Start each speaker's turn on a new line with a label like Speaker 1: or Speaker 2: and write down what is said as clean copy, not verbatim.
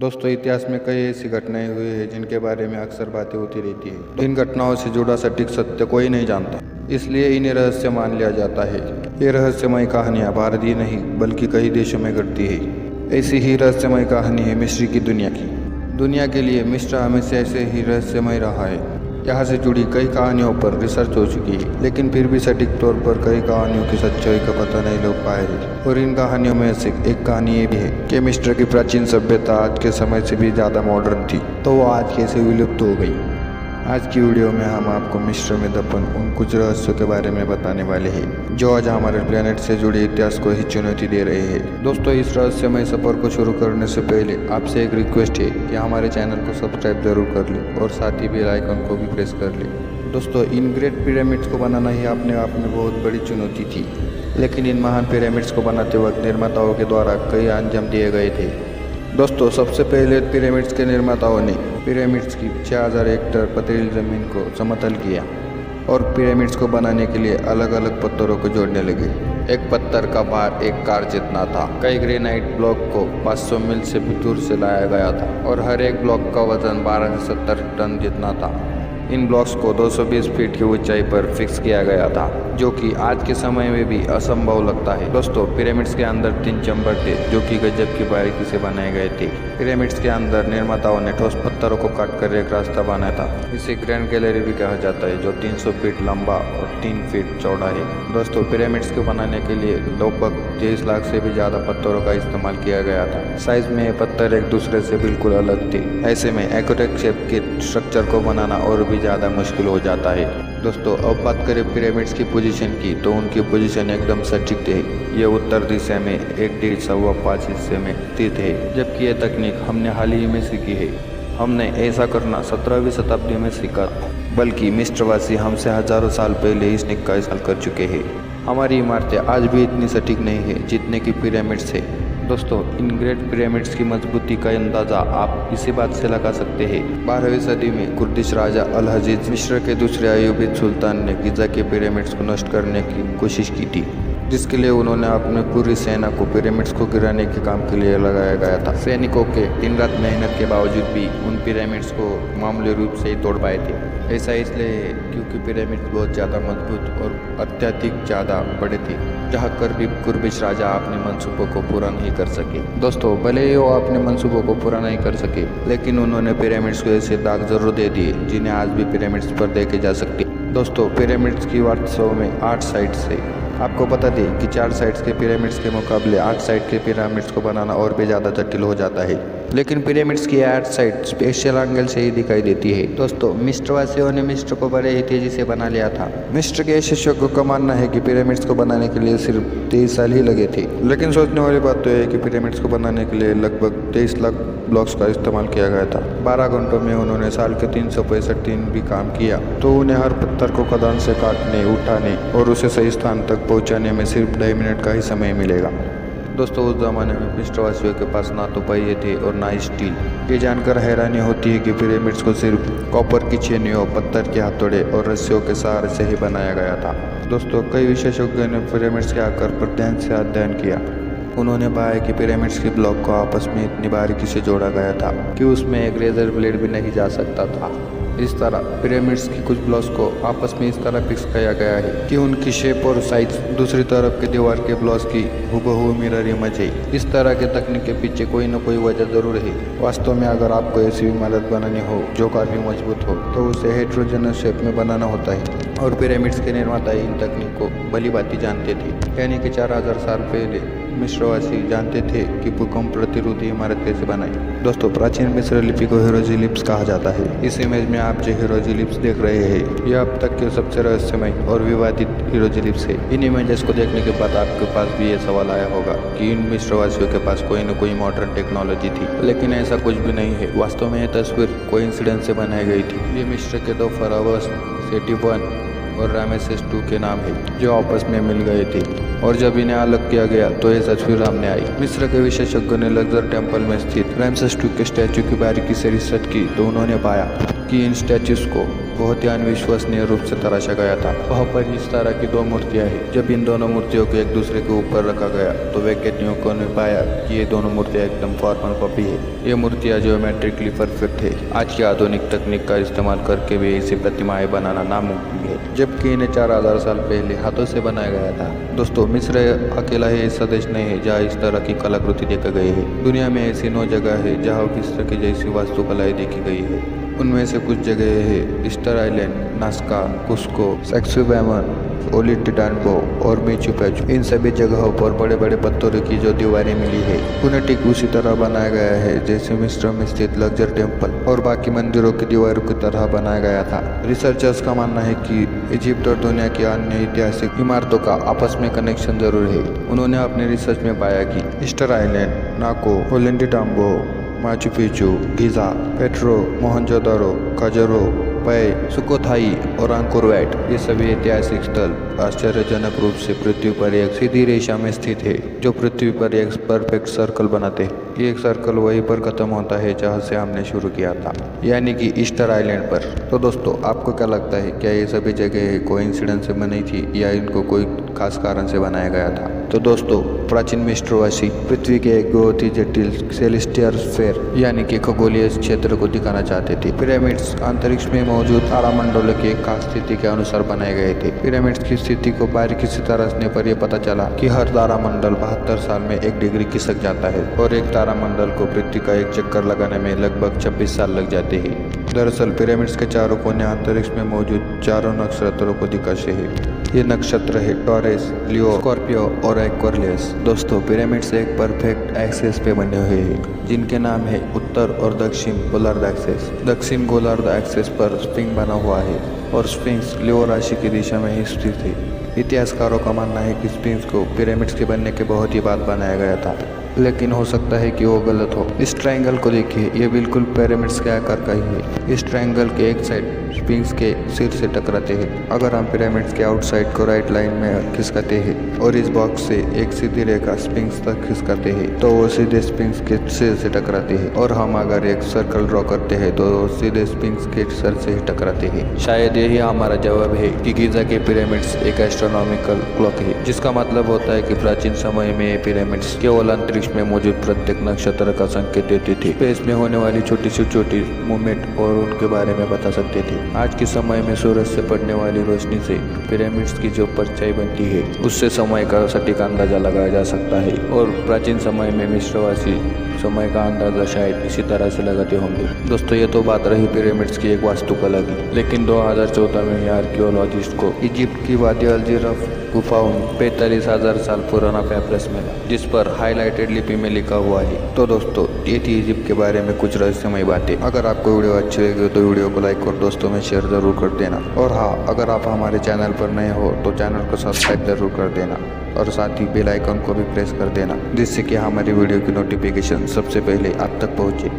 Speaker 1: दोस्तों, इतिहास में कई ऐसी घटनाएं हुई हैं जिनके बारे में अक्सर बातें होती रहती है। इन घटनाओं से जुड़ा सटीक सत्य कोई नहीं जानता, इसलिए इन्हें रहस्य मान लिया जाता है। ये रहस्यमय कहानियाँ भारत ही नहीं बल्कि कई देशों में घटती है। ऐसी ही रहस्यमय कहानी है मिस्र की दुनिया की। दुनिया के लिए मिस्र हमेशा ऐसे ही रहस्यमय रहा है। यहाँ से जुड़ी कई कहानियों पर रिसर्च हो चुकी है, लेकिन फिर भी सटीक तौर पर कई कहानियों की सच्चाई का पता नहीं लग पाया है। और इन कहानियों में से एक कहानी ये भी है कि मिस्र की प्राचीन सभ्यता आज के समय से भी ज़्यादा मॉडर्न थी, तो वो आज कैसे विलुप्त हो गई। आज की वीडियो में हम आपको मिस्र में दफन उन कुछ रहस्यों के बारे में बताने वाले हैं जो आज हमारे प्लेनेट से जुड़े इतिहास को ही चुनौती दे रहे हैं। दोस्तों, इस रहस्यमय सफर को शुरू करने से पहले आपसे एक रिक्वेस्ट है कि हमारे चैनल को सब्सक्राइब जरूर कर लें और साथ ही बेल आइकन को भी प्रेस कर लें। दोस्तों, इन ग्रेट पिरामिड्स को बनाना ही अपने आप में बहुत बड़ी चुनौती थी, लेकिन इन महान पिरामिड्स को बनाते वक्त निर्माताओं के द्वारा कई अंजाम दिए गए थे। दोस्तों, सबसे पहले पिरामिड्स के निर्माताओं ने पिरामिड्स की 6000 हेक्टेयर पथरीली जमीन को समतल किया और पिरामिड्स को बनाने के लिए अलग अलग पत्थरों को जोड़ने लगे। एक पत्थर का भार एक कार जितना था। कई ग्रेनाइट ब्लॉक को 500 मील से भी दूर से लाया गया था और हर एक ब्लॉक का वजन 12 से 70 टन जितना था। इन ब्लॉक्स को 220 फीट की ऊंचाई पर फिक्स किया गया था, जो कि आज के समय में भी असंभव लगता है। दोस्तों, पिरामिड्स के अंदर 3 चैम्बर थे जो कि गजब की बारीकी से बनाए गए थे। पिरामिड्स के अंदर निर्माताओं ने ठोस पत्थरों को काटकर एक रास्ता बनाया था। इसे ग्रैंड गैलरी भी कहा जाता है, जो 300 फीट लंबा और 3 फीट चौड़ा है। दोस्तों, पिरामिड्स को बनाने के लिए लगभग 23 लाख से भी ज़्यादा पत्थरों का इस्तेमाल किया गया था। साइज में ये पत्थर एक दूसरे से बिल्कुल अलग थे। ऐसे में एक्यूरेट शेप के स्ट्रक्चर को बनाना और भी ज़्यादा मुश्किल हो जाता है। दोस्तों, अब बात करें पिरामिड्स की पोजीशन की, तो उनकी पोजीशन एकदम सटीक थे। ये उत्तर दिशा में 1.5 हिस्से में स्थित है, जबकि ये तकनीक हमने हाल ही में सीखी है। हमने ऐसा करना 17वीं शताब्दी में सीखा, बल्कि मिस्रवासी हमसे हजारों साल पहले इस तकनीक का इस्तेमाल कर चुके हैं। हमारी इमारतें आज भी इतनी सटीक नहीं है जितने की पिरामिड्स है। दोस्तों, इन ग्रेट पिरामिड्स की मजबूती का अंदाज़ा आप इसी बात से लगा सकते हैं। 12वीं सदी में कुर्दिश राजा अल हजीज मिस्र के दूसरे अय्यूबी सुल्तान ने गिजा के पिरामिड्स को नष्ट करने की कोशिश की थी, जिसके लिए उन्होंने अपनी पूरी सेना को पिरामिड्स को गिराने के काम के लिए लगाया गया था। सैनिकों के दिन रात मेहनत के बावजूद भी उन पिरामिड्स को मामूली रूप से ही तोड़ पाए थे। ऐसा इसलिए है क्योंकि पिरामिड्स बहुत ज़्यादा मजबूत और अत्यधिक ज़्यादा बड़े थे, जहाँ कर भी कुर्दिश राजा अपने मंसूबों को पूरा नहीं कर सके। दोस्तों, भले ही वो अपने मंसूबों को पूरा नहीं कर सके, लेकिन उन्होंने पिरामिड्स को ऐसे दाग जरूर दे दिए जिन्हें आज भी पिरामिड्स पर देखे जा सकते। दोस्तों, पिरामिड्स की वास्तव में 8 साइड्स है। आपको बता दें कि 4 साइड्स के पिरामिड्स के मुकाबले 8 साइड के पिरामिड्स को बनाना और भी ज़्यादा जटिल हो जाता है, लेकिन पिरामिड्स की 8 साइड स्पेशल एंगल से ही दिखाई देती है। दोस्तों, मिस्रवासियों ने मिस्र को बड़े ही तेजी से बना लिया था। मिस्र के विशेषज्ञों का मानना है कि पिरामिड्स को बनाने के लिए सिर्फ 23 साल ही लगे थे, लेकिन सोचने वाली बात तो है कि पिरामिड्स को बनाने के लिए लगभग 23 लाख ब्लॉक्स का इस्तेमाल किया गया था। 12 घंटों में उन्होंने साल के 365 दिन भी काम किया, तो उन्हें हर पत्थर को खदान से काटने, उठाने और उसे सही स्थान तक पहुंचाने में सिर्फ 2.5 मिनट का ही समय मिलेगा। दोस्तों, उस जमाने में मिस्रवासियों के पास ना तो पहिए थे और ना स्टील। ये जानकर हैरानी होती है कि पिरामिड्स को सिर्फ कॉपर की छेनियों, पत्थर के हथौड़े और रस्सियों के सहारे से ही बनाया गया था। दोस्तों, कई विशेषज्ञों ने पिरामिड्स के आकार पर ध्यान से अध्ययन किया। उन्होंने पाया कि पिरामिड्स के ब्लॉक को आपस में इतनी बारीकी से जोड़ा गया था कि उसमें एक रेजर ब्लेड भी नहीं जा सकता था। इस तरह पिरामिड्स की कुछ ब्लॉक्स को आपस में इस तरह फिक्स किया गया है कि उनकी शेप और साइज दूसरी तरफ के दीवार के ब्लॉक्स की हुबहू मिरर इमेज है। इस तरह के तकनीक के पीछे कोई न कोई वजह जरूर है। वास्तव में अगर आपको ऐसी इमारत बनानी हो जो काफ़ी मजबूत हो, तो उसे हेट्रोजेनस शेप में बनाना होता है, और पिरामिड्स के निर्माता इन तकनीक को भली भांति जानते थे। यानी कि 4000 साल पहले मिस्रवासी जानते थे कि भूकंप प्रतिरोधी इमारत कैसे बनाई। दोस्तों, प्राचीन मिस्र लिपि को हिरोग्लिफ्स कहा जाता है। इस इमेज में आप जो हिरोग्लिफ्स देख रहे हैं, यह अब तक के सबसे रहस्यमय और विवादित हिरोग्लिफ्स है। इन इमेजेस को देखने के बाद आपके पास भी ये सवाल आया होगा कि इन मिस्रवासियों के पास कोई न कोई मॉडर्न टेक्नोलॉजी थी, लेकिन ऐसा कुछ भी नहीं है। वास्तव में यह तस्वीर कोइंसिडेंस से बनाई गई थी। ये मिस्र के 2 फरावस सेटी 1 और रामेसेस 2 के नाम है, जो आपस में मिल गए थे, और जब इन्हें अलग किया गया तो ये तस्वीर सामने आई। मिस्र के विशेषज्ञों ने लग्जर टेम्पल में स्थित रामेसेस 2 के स्टैचू की बारीकी से रिसर्च की, तो उन्होंने पाया कि इन स्टैचूज को बहुत ही अविश्वसनीय रूप से तराशा गया था। वहाँ पर इस तरह की दो मूर्तियां हैं। जब इन दोनों मूर्तियों को एक दूसरे के ऊपर रखा गया तो वैज्ञानिकों ने पाया कि ये दोनों मूर्तियां एकदम फॉर्मल कॉपी है। ये मूर्तियां ज्योमेट्रिकली परफेक्ट है। आज की आधुनिक तकनीक का इस्तेमाल करके भी ऐसी प्रतिमाएं बनाना नामुमकिन है, जबकि इन्हें 4000 साल पहले हाथों से बनाया गया था। दोस्तों, मिस्र अकेला ही ऐसा देश नहीं है जहाँ इस तरह की कलाकृति देखी गई है। दुनिया में ऐसी 9 जगह है जहाँ मिस्र की जैसी वास्तुकलाएं देखी गई है। उनमें से कुछ जगह है ईस्टर आइलैंड, नास्का, कुस्को, सैक्सोबैमन, ओलिंटानबो और माचू पिच्चू। इन सभी जगहों पर बड़े बड़े पत्थरों की जो दीवारें मिली है उन्हें ठीक उसी तरह बनाया गया है जैसे मिस्र में स्थित लक्जर टेम्पल और बाकी मंदिरों की दीवारों की तरह बनाया गया था। रिसर्चर्स का मानना है कि इजिप्ट और दुनिया की अन्य ऐतिहासिक इमारतों का आपस में कनेक्शन जरूर है। उन्होंने अपने रिसर्च में पाया कि ईस्टर आइलैंड, नाको, Ollantaytambo, Machu Picchu, Giza, Petra, Mohenjodaro, Khajuraho, पै, सुकोथाई और अंकोर वैट, ये सभी ऐतिहासिक स्थल आश्चर्यजनक रूप से पृथ्वी पर एक सीधी रेखा में स्थित है जो पृथ्वी पर एक परफेक्ट सर्कल बनाते हैं। ये एक सर्कल वहीं पर खत्म होता है जहाँ से हमने शुरू किया था, यानी कि ईस्टर आइलैंड पर। तो दोस्तों, आपको क्या लगता है, क्या ये सभी जगह कोइंसिडेंस से बनी थी या इनको कोई खास कारण से बनाया गया था? तो दोस्तों, प्राचीन मिस्रवासी पृथ्वी के एक बहुत ही जटिल सेलेस्टियल स्फीयर यानी कि खगोलीय क्षेत्र को दिखाना चाहते थे। पिरामिड्स अंतरिक्ष में मौजूद तारामंडलों की एक खास स्थिति के अनुसार बनाए गए थे। पिरामिड्स की स्थिति को बारीकी से तराशने पर यह पता चला कि हर तारामंडल 72 साल में 1 डिग्री खिसक जाता है और एक तारामंडल को पृथ्वी का एक चक्कर लगाने में लगभग 26 साल लग जाते हैं। दरअसल पिरामिड्स के चारों कोने अंतरिक्ष में मौजूद 4 नक्षत्रों को दिखाते हैं। ये नक्षत्र है टॉरस, लियो, स्कॉर्पियो और एक्वारियस। दोस्तों, पिरामिड्स एक परफेक्ट एक्सिस पे बने हुए हैं जिनके नाम है उत्तर और दक्षिण गोलार्ध एक्सिस। दक्षिण गोलार्ध एक्सिस पर स्फिंक्स बना हुआ है और स्फिंक्स लियो राशि की दिशा में ही स्थित है। इतिहासकारों का मानना है कि स्फिंक्स को पिरामिड्स के बनने के बहुत ही बाद बनाया गया था, लेकिन हो सकता है कि वो गलत हो। इस ट्रायंगल को देखिए, ये बिल्कुल पिरामिड्स के आकार का ही है। इस ट्रायंगल के एक साइड स्फिंक्स के सिर से टकराते हैं। अगर हम पिरामिड्स के आउटसाइड को राइट लाइन में खिसकाते हैं और इस बॉक्स से एक सीधी रेखा स्फिंक्स तक खिसकाते हैं तो वो सीधे स्फिंक्स के सिर से टकराते हैं, और हम अगर एक सर्कल ड्रॉ करते हैं तो वो सीधे स्फिंक्स के सर से ही टकराते हैं। शायद यही हमारा जवाब है कि गीजा के पिरामिड्स एक एस्ट्रोनॉमिकल क्लॉक है, जिसका मतलब होता है कि प्राचीन समय में ये पिरामिड्स केवल अंतरिक्ष में मौजूद प्रत्येक नक्षत्र का संकेत देती थी। स्पेस में होने वाली छोटी से छोटी मूवमेंट और उनके बारे में बता सकते थे। आज के समय में सूरज से पड़ने वाली रोशनी से पिरामिड्स की जो परछाई बनती है उससे समय का सटीक अंदाजा लगाया जा सकता है, और प्राचीन समय में मिस्रवासी समय का अंदाजा शायद इसी तरह से लगाते होंगे। दोस्तों, ये तो बात रही पिरामिड्स की एक वास्तुकला की, लेकिन 2014 में आर्कियोलॉजिस्ट को इजिप्ट की वादी अलजीरफ गुफाओं में 45,000 साल पुराना पैपरस मिला जिस पर हाईलाइटेड लिपि में लिखा हुआ है। तो दोस्तों, ये थी इजिप्ट के बारे में कुछ रहस्यमय बातें। अगर आपको वीडियो अच्छी लगी तो वीडियो को लाइक और दोस्तों में शेयर जरूर कर देना, और हाँ, अगर आप हमारे चैनल पर नए हो तो चैनल को सब्सक्राइब जरूर कर देना और साथ ही बेल आइकन को भी प्रेस कर देना, जिससे कि हमारी वीडियो की नोटिफिकेशन सबसे पहले आप तक पहुँचे।